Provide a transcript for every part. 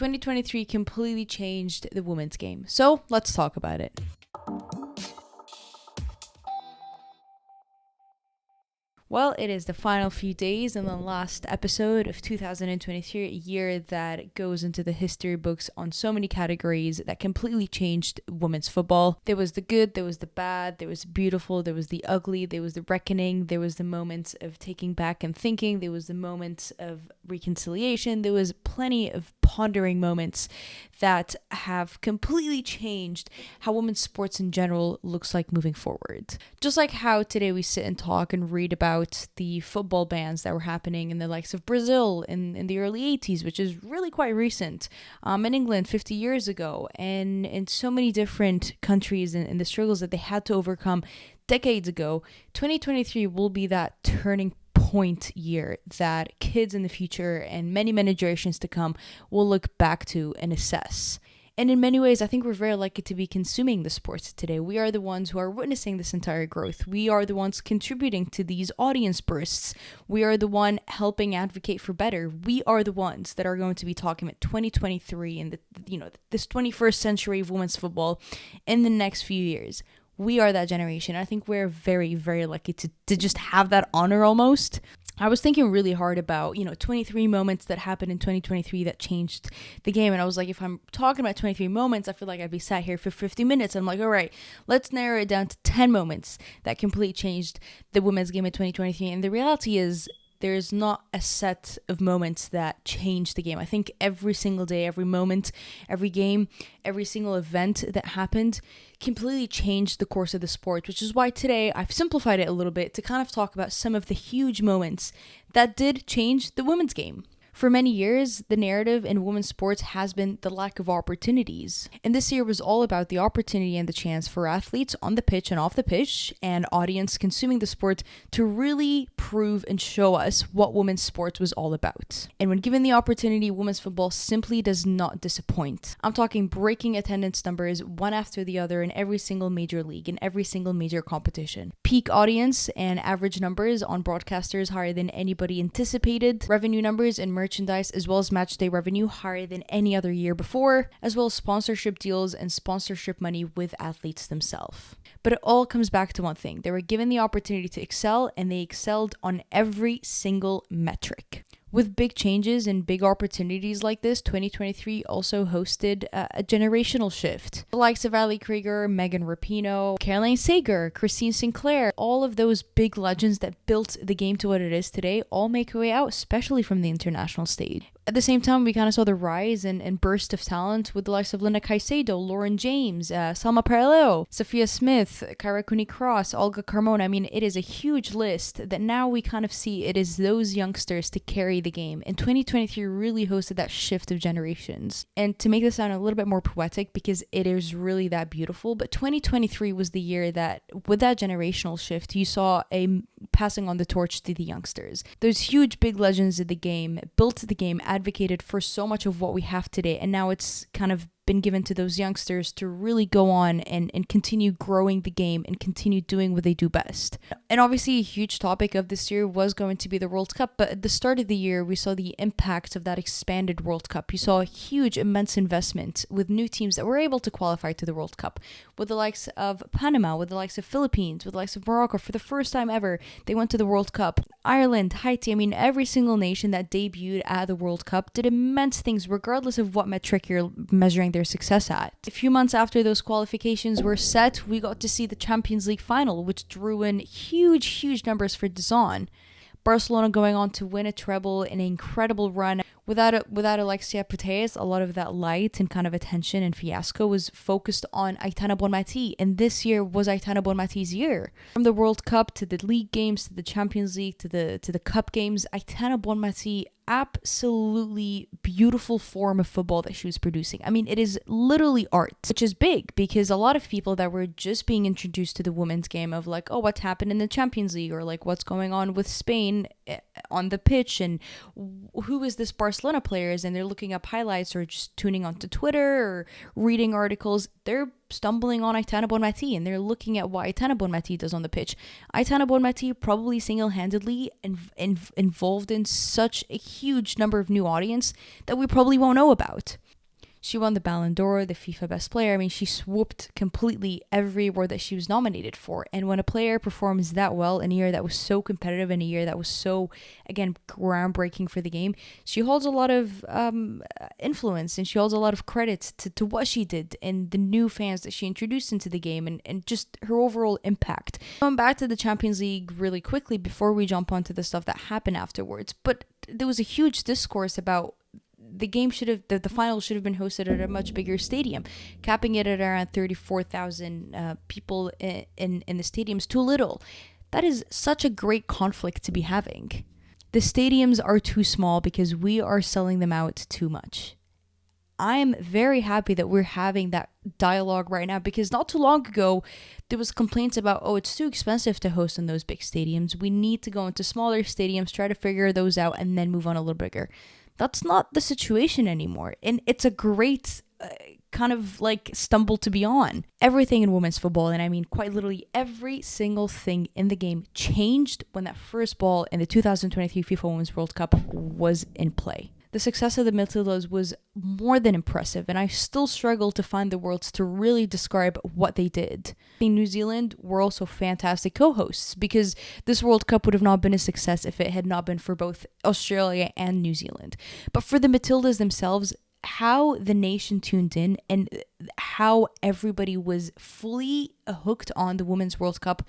2023 completely changed the women's game. So let's talk about it. Well, it is the final few days and the last episode of 2023, a year that goes into the history books on so many categories that completely changed women's football. There was the good, there was the bad, there was the beautiful, there was the ugly, there was the reckoning, there was the moments of taking back and thinking, there was the moments of reconciliation, there was plenty of pondering moments that have completely changed how women's sports in general looks like moving forward. Just like how today we sit and talk and read about the football bans that were happening in the likes of Brazil in the early 80s, which is really quite recent, in England 50 years ago, and in so many different countries and the struggles that they had to overcome decades ago. 2023 will be that turning point year that kids in the future and many generations to come will look back to and assess. And in many ways, I think we're very lucky to be consuming the sports today. We are the ones who are witnessing this entire growth. We are the ones contributing to these audience bursts. We are the one helping advocate for better. We are the ones that are going to be talking about 2023 and this 21st century of women's football in the next few years. We are that generation. I think we're very, very lucky to just have that honor almost. I was thinking really hard about, 23 moments that happened in 2023 that changed the game. And I was like, if I'm talking about 23 moments, I feel like I'd be sat here for 50 minutes. I'm like, all right, let's narrow it down to 10 moments that completely changed the women's game in 2023. And the reality is, there's not a set of moments that change the game. I think every single day, every moment, every game, every single event that happened completely changed the course of the sport, which is why today I've simplified it a little bit to kind of talk about some of the huge moments that did change the women's game. For many years, the narrative in women's sports has been the lack of opportunities. And this year was all about the opportunity and the chance for athletes on the pitch and off the pitch and audience consuming the sport to really prove and show us what women's sports was all about. And when given the opportunity, women's football simply does not disappoint. I'm talking breaking attendance numbers one after the other in every single major league, in every single major competition. Peak audience and average numbers on broadcasters higher than anybody anticipated. Revenue numbers and merchandise as well as match day revenue higher than any other year before, as well as sponsorship deals and sponsorship money with athletes themselves. But it all comes back to one thing. They were given the opportunity to excel, and they excelled on every single metric. With big changes and big opportunities like this, 2023 also hosted a generational shift. The likes of Ali Krieger, Megan Rapinoe, Caroline Sager, Christine Sinclair, all of those big legends that built the game to what it is today all make their way out, especially from the international stage. At the same time, we kind of saw the rise and burst of talent with the likes of Linda Caicedo, Lauren James, Salma Paraleo, Sophia Smith, Kyra Cooney-Cross, Olga Carmona. I mean, it is a huge list that now we kind of see it is those youngsters to carry the game. And 2023 really hosted that shift of generations. And to make this sound a little bit more poetic, because it is really that beautiful, but 2023 was the year that, with that generational shift, you saw a passing on the torch to the youngsters. Those huge big legends of the game built the game, advocated for so much of what we have today, and now it's kind of been given to those youngsters to really go on and continue growing the game and continue doing what they do best. And obviously a huge topic of this year was going to be the World Cup, but at the start of the year we saw the impact of that expanded World Cup. You saw a huge, immense investment with new teams that were able to qualify to the World Cup, with the likes of Panama, with the likes of Philippines, with the likes of Morocco. For the first time ever, they went to the World Cup. Ireland, Haiti, I mean, every single nation that debuted at the World Cup did immense things regardless of what metric you're measuring their success at. A few months after those qualifications were set, we got to see the Champions League final, which drew in huge numbers for DAZN. Barcelona going on to win a treble in an incredible run. Without Alexia Putellas, a lot of that light and kind of attention and fiasco was focused on Aitana Bonmati, and this year was Aitana Bonmati's year. From the World Cup to the league games to the Champions League to the cup games, Aitana Bonmati, absolutely beautiful form of football that she was producing. I mean, it is literally art, which is big because a lot of people that were just being introduced to the women's game of like, oh, what happened in the Champions League, or like what's going on with Spain on the pitch, and who is this Barcelona players, and they're looking up highlights or just tuning onto Twitter or reading articles. They're stumbling on Aitana Bonmati and they're looking at what Aitana Bonmati does on the pitch. Aitana Bonmati probably single-handedly involved in such a huge number of new audience that we probably won't know about. She won the Ballon d'Or, the FIFA Best Player. I mean, she swooped completely every award that she was nominated for. And when a player performs that well in a year that was so competitive, in a year that was so, again, groundbreaking for the game, she holds a lot of influence, and she holds a lot of credit to what she did and the new fans that she introduced into the game, and just her overall impact. Going back to the Champions League really quickly before we jump onto the stuff that happened afterwards, but there was a huge discourse about the game the final should have been hosted at a much bigger stadium. Capping it at around 34,000 people in the stadium's too little. That is such a great conflict to be having. The stadiums are too small because we are selling them out too much. I'm very happy that we're having that dialogue right now, because not too long ago there was complaints about, oh, it's too expensive to host in those big stadiums. We need to go into smaller stadiums, try to figure those out, and then move on a little bigger. That's not the situation anymore. And it's a great kind of like stumble to be on. Everything in women's football, and I mean quite literally every single thing in the game, changed when that first ball in the 2023 FIFA Women's World Cup was in play. The success of the Matildas was more than impressive, and I still struggle to find the words to really describe what they did. In New Zealand were also fantastic co-hosts, because this World Cup would have not been a success if it had not been for both Australia and New Zealand. But for the Matildas themselves, how the nation tuned in and how everybody was fully hooked on the Women's World Cup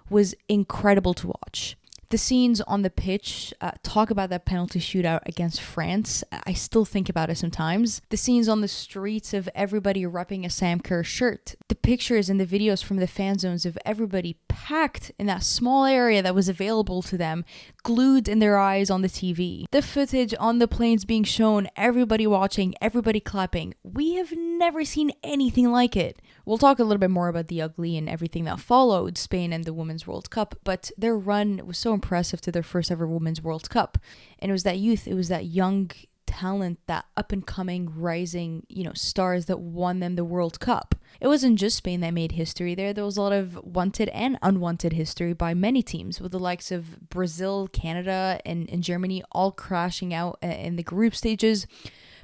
was incredible to watch. The scenes on the pitch, talk about that penalty shootout against France. I still think about it sometimes. The scenes on the streets of everybody repping a Sam Kerr shirt. The pictures and the videos from the fan zones of everybody packed in that small area that was available to them, glued in their eyes on the TV. The footage on the planes being shown, everybody watching, everybody clapping. We have never seen anything like it. We'll talk a little bit more about the ugly and everything that followed Spain and the Women's World Cup, but their run was so impressive to their first ever Women's World Cup. And it was that youth, it was that young talent, that up and coming, rising, stars that won them the World Cup. It wasn't just Spain that made history there. There was a lot of wanted and unwanted history by many teams, with the likes of Brazil, Canada, and Germany all crashing out in the group stages.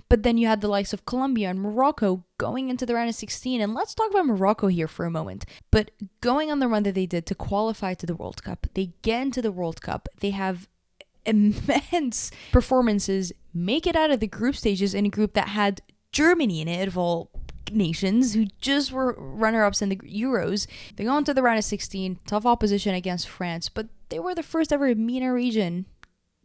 But then you had the likes of Colombia and Morocco going into the round of 16. And let's talk about Morocco here for a moment. But going on the run that they did to qualify to the World Cup, they get into the World Cup. They have immense performances, make it out of the group stages in a group that had Germany in it, of all nations, who just were runner-ups in the Euros. They go into the round of 16, tough opposition against France, but they were the first ever MENA region,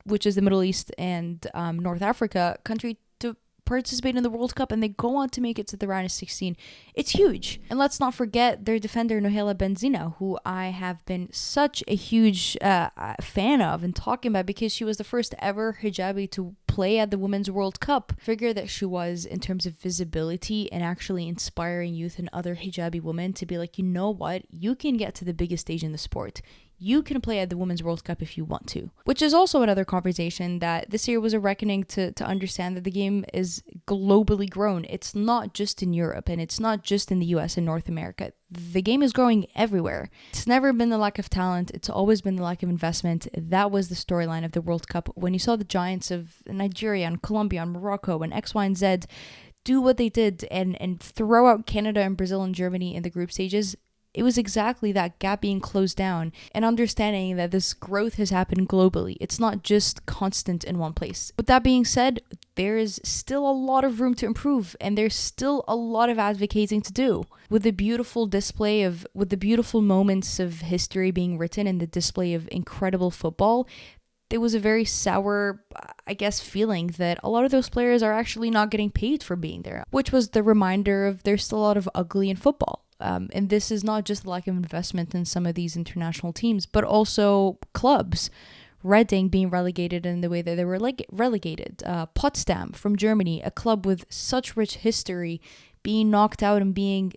which is the Middle East and North Africa country, to participate in the World Cup, and they go on to make it to the round of 16. It's huge. And let's not forget their defender Nohela Benzina, who I have been such a huge fan of and talking about, because she was the first ever hijabi to play at the Women's World Cup. Figure that she was in terms of visibility and actually inspiring youth and other hijabi women to be like, you know what, you can get to the biggest stage in the sport. You can play at the Women's World Cup if you want to. Which is also another conversation that this year was a reckoning to understand that the game is globally grown. It's not just in Europe, and it's not just in the US and North America. The game is growing everywhere. It's never been the lack of talent. It's always been the lack of investment. That was the storyline of the World Cup. When you saw the giants of Nigeria and Colombia and Morocco and X, Y, and Z do what they did and throw out Canada and Brazil and Germany in the group stages, it was exactly that gap being closed down and understanding that this growth has happened globally. It's not just constant in one place. With that being said, there is still a lot of room to improve, and there's still a lot of advocating to do. With the beautiful moments of history being written and the display of incredible football, there was a very sour, feeling that a lot of those players are actually not getting paid for being there, which was the reminder of there's still a lot of ugly in football. And this is not just the lack of investment in some of these international teams, but also clubs. Reading being relegated in the way that they were relegated. Potsdam from Germany, a club with such rich history, being knocked out and being,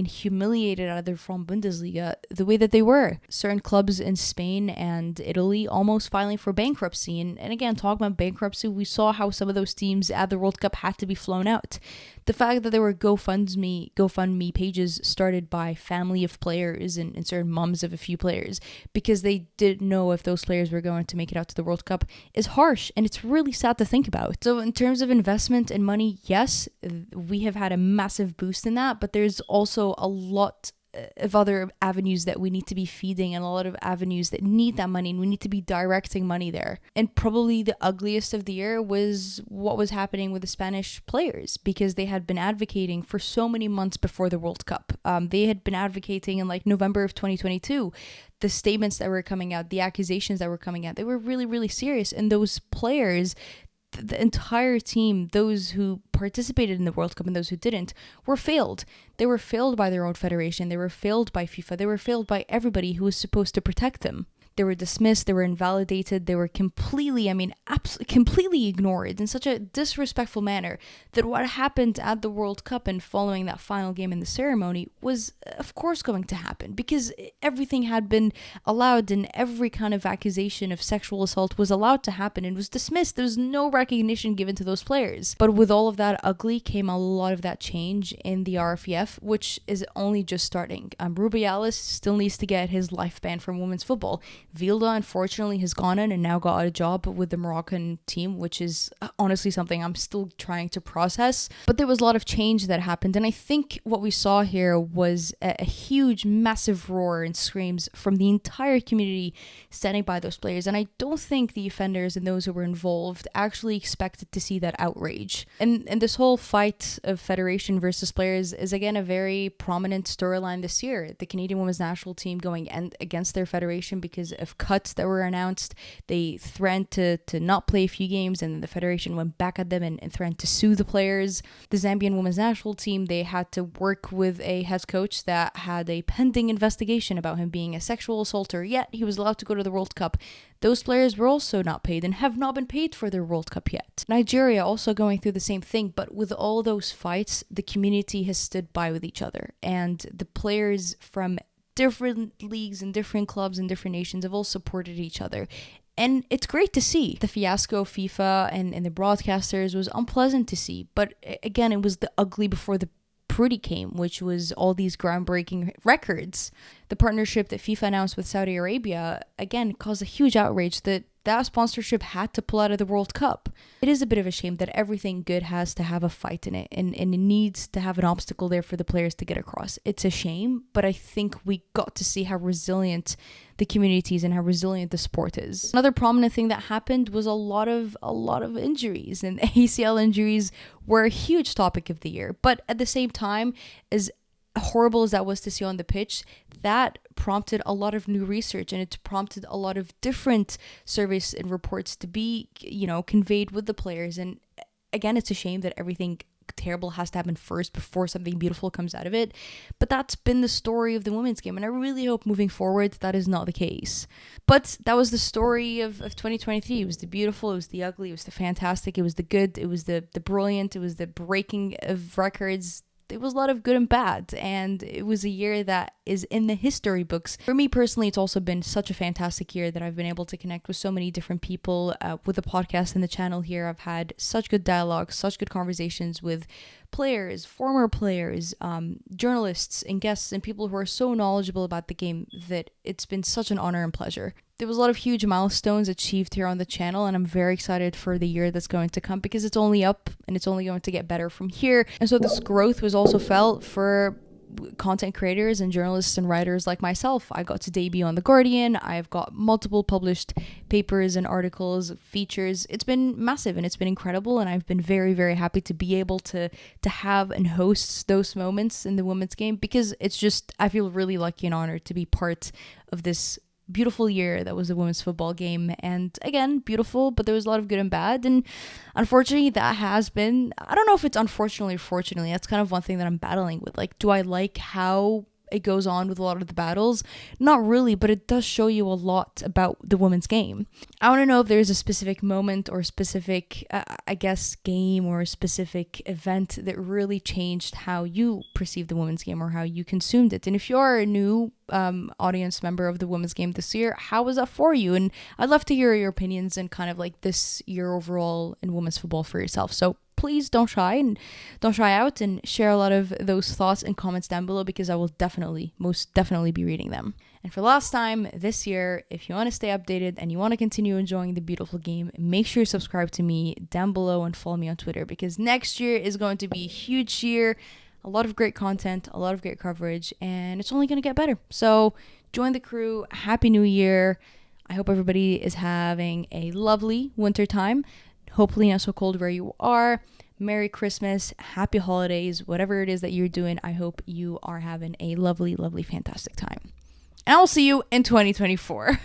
humiliated out of their Bundesliga the way that they were. Certain clubs in Spain and Italy almost filing for bankruptcy. And again, talking about bankruptcy, we saw how some of those teams at the World Cup had to be flown out. The fact that there were GoFundMe pages started by family of players and certain moms of a few players because they didn't know if those players were going to make it out to the World Cup is harsh, and it's really sad to think about. So in terms of investment and money, yes, we have had a massive boost in that, but there's also a lot of other avenues that we need to be feeding and a lot of avenues that need that money, and we need to be directing money there. And probably the ugliest of the year was what was happening with the Spanish players, because they had been advocating for so many months before the World Cup. They had been advocating in like November of 2022. The statements that were coming out, the accusations that were coming out, they were really, really serious. And those players, the entire team, those who participated in the World Cup and those who didn't, were failed. They were failed by their own federation. They were failed by FIFA. They were failed by everybody who was supposed to protect them. They were dismissed. They were invalidated. They were completely ignored in such a disrespectful manner that what happened at the World Cup and following that final game in the ceremony was, of course, going to happen, because everything had been allowed and every kind of accusation of sexual assault was allowed to happen and was dismissed. There was no recognition given to those players. But with all of that ugly came a lot of that change in the RFEF, which is only just starting. Rubiales still needs to get his life ban from women's football. Vilda, unfortunately, has gone in and now got a job with the Moroccan team, which is honestly something I'm still trying to process. But there was a lot of change that happened, and I think what we saw here was a huge, massive roar and screams from the entire community standing by those players, and I don't think the offenders and those who were involved actually expected to see that outrage. And this whole fight of federation versus players is, again, a very prominent storyline this year. The Canadian women's national team going against their federation because of cuts that were announced. They threatened to not play a few games, and the federation went back at them and threatened to sue the players. The Zambian women's national team, they had to work with a head coach that had a pending investigation about him being a sexual assaulter, yet he was allowed to go to the World Cup. Those players were also not paid and have not been paid for their World Cup yet. Nigeria also going through the same thing, but with all those fights, the community has stood by with each other, and the players from different leagues and different clubs and different nations have all supported each other. And it's great to see. The fiasco of FIFA and the broadcasters was unpleasant to see. But again, it was the ugly before the pretty came, which was all these groundbreaking records. The partnership that FIFA announced with Saudi Arabia, again, caused a huge outrage that sponsorship had to pull out of the World Cup. It is a bit of a shame that everything good has to have a fight in it, and it needs to have an obstacle there for the players to get across. It's a shame, but I think we got to see how resilient the communities and how resilient the sport is. Another prominent thing that happened was a lot of injuries, and ACL injuries were a huge topic of the year. But at the same time, as horrible as that was to see on the pitch, that prompted a lot of new research, and it prompted a lot of different surveys and reports to be, conveyed with the players. And again, it's a shame that everything terrible has to happen first before something beautiful comes out of it. But that's been the story of the women's game, and I really hope moving forward that is not the case. But that was the story of 2023. It was the beautiful, it was the ugly, it was the fantastic, it was the good, it was the brilliant, it was the breaking of records. There was a lot of good and bad, and it was a year that is in the history books. For me personally, it's also been such a fantastic year that I've been able to connect with so many different people with the podcast and the channel here. I've had such good dialogue, such good conversations with players, former players, journalists and guests, and people who are so knowledgeable about the game that it's been such an honor and pleasure. There was a lot of huge milestones achieved here on the channel, and I'm very excited for the year that's going to come, because it's only up and it's only going to get better from here. And so this growth was also felt for content creators and journalists and writers like myself. I got to debut on The Guardian. I've got multiple published papers and articles, features. It's been massive and it's been incredible, and I've been very, very happy to be able to have and host those moments in the women's game, because it's just, I feel really lucky and honored to be part of this beautiful year that was the women's football game. And again, beautiful, but there was a lot of good and bad, and unfortunately that has been, I don't know if it's unfortunately or fortunately, that's kind of one thing that I'm battling with. Like, do I like how it goes on with a lot of the battles? Not really, but it does show you a lot about the women's game. I want to know if there's a specific moment or specific, game or a specific event that really changed how you perceive the women's game or how you consumed it. And if you're a new audience member of the women's game this year, how was that for you? And I'd love to hear your opinions and kind of like this year overall in women's football for yourself. So please don't shy out and share a lot of those thoughts and comments down below, because I will most definitely be reading them. And for last time this year, if you want to stay updated and you want to continue enjoying the beautiful game, make sure you subscribe to me down below and follow me on Twitter, because next year is going to be a huge year. A lot of great content, a lot of great coverage, and it's only going to get better. So join the crew. Happy New Year. I hope everybody is having a lovely winter time. Hopefully not so cold where you are. Merry Christmas, happy holidays, whatever it is that you're doing. I hope you are having a lovely, lovely, fantastic time. And I will see you in 2024.